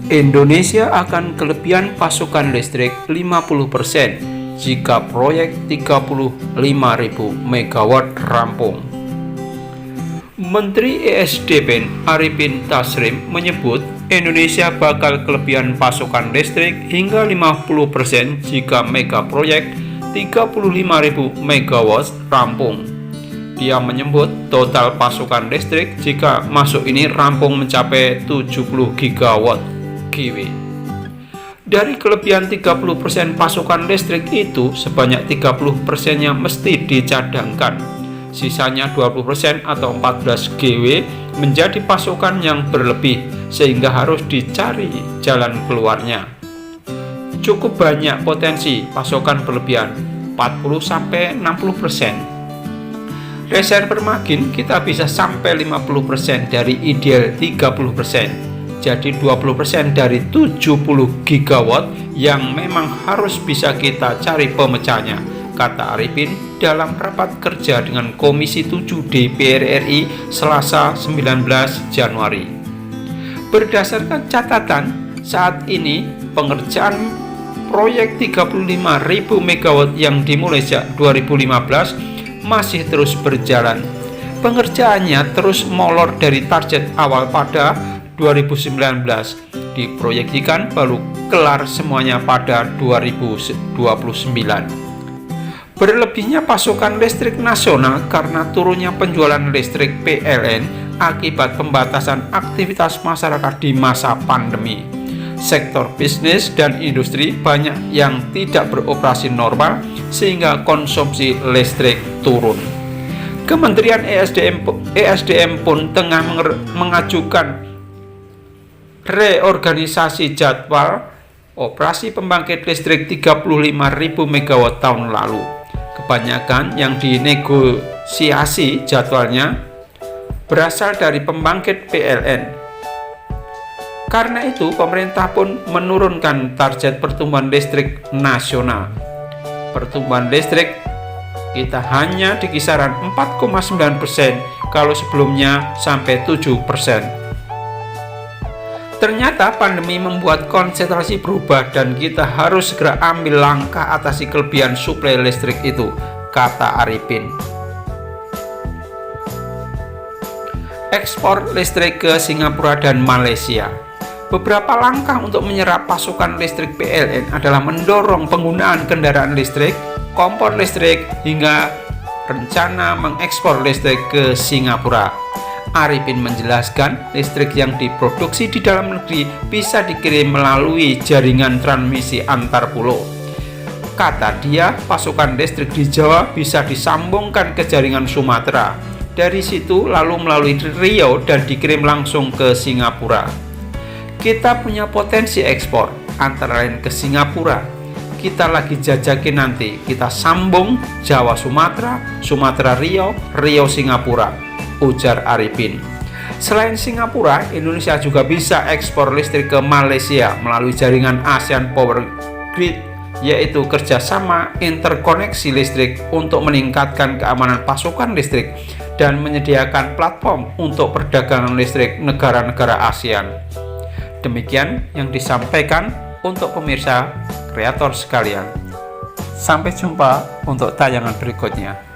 Indonesia akan kelebihan pasokan listrik 50% jika proyek 35.000 MW rampung. Menteri ESDM Arifin Tasrif menyebut Indonesia bakal kelebihan pasokan listrik hingga 50% jika mega proyek 35.000 MW rampung. Dia menyebut total pasokan listrik jika masuk ini rampung mencapai 70 GW. Dari kelebihan 30% pasokan listrik itu, sebanyak 30%-nya mesti dicadangkan. Sisanya 20% atau 14 GW menjadi pasokan yang berlebih, sehingga harus dicari jalan keluarnya. Cukup banyak potensi pasokan berlebihan, 40-60%. Reserve margin kita bisa sampai 50% dari ideal 30%. Jadi 20% dari 70 GW yang memang harus bisa kita cari pemecahnya, kata Arifin dalam rapat kerja dengan Komisi 7 DPR RI Selasa 19 Januari. Berdasarkan catatan, saat ini pengerjaan proyek 35.000 MW yang dimulai sejak 2015 masih terus berjalan. Pengerjaannya terus molor dari target awal pada 2019, diproyeksikan baru kelar semuanya pada 2029. Berlebihnya pasokan listrik nasional karena turunnya penjualan listrik PLN akibat pembatasan aktivitas masyarakat di masa pandemi. Sektor bisnis dan industri banyak yang tidak beroperasi normal sehingga konsumsi listrik turun. Kementerian ESDM pun tengah mengajukan reorganisasi jadwal operasi pembangkit listrik 35.000 MW tahun lalu. Kebanyakan yang dinegosiasi jadwalnya berasal dari pembangkit PLN. Karena itu, pemerintah pun menurunkan target pertumbuhan listrik nasional. Pertumbuhan listrik kita hanya di kisaran 4,9%, kalau sebelumnya sampai 7%. Ternyata pandemi membuat konsentrasi berubah dan kita harus segera ambil langkah atasi kelebihan suplai listrik itu, kata Arifin. Ekspor listrik ke Singapura dan Malaysia. Beberapa langkah untuk menyerap pasokan listrik PLN adalah mendorong penggunaan kendaraan listrik, kompor listrik, hingga rencana mengekspor listrik ke Singapura. Arifin menjelaskan, listrik yang diproduksi di dalam negeri bisa dikirim melalui jaringan transmisi antar pulau. Kata dia, pasokan listrik di Jawa bisa disambungkan ke jaringan Sumatera. Dari situ lalu melalui Riau dan dikirim langsung ke Singapura. Kita punya potensi ekspor, antara lain ke Singapura. Kita lagi jajakin nanti, kita sambung Jawa Sumatera, Sumatera Riau, Riau Singapura, ujar Arifin. Selain Singapura, Indonesia juga bisa ekspor listrik ke Malaysia melalui jaringan ASEAN Power Grid, yaitu kerjasama interkoneksi listrik untuk meningkatkan keamanan pasokan listrik dan menyediakan platform untuk perdagangan listrik negara-negara ASEAN. Demikian yang disampaikan untuk pemirsa kreator sekalian. Sampai jumpa untuk tayangan berikutnya.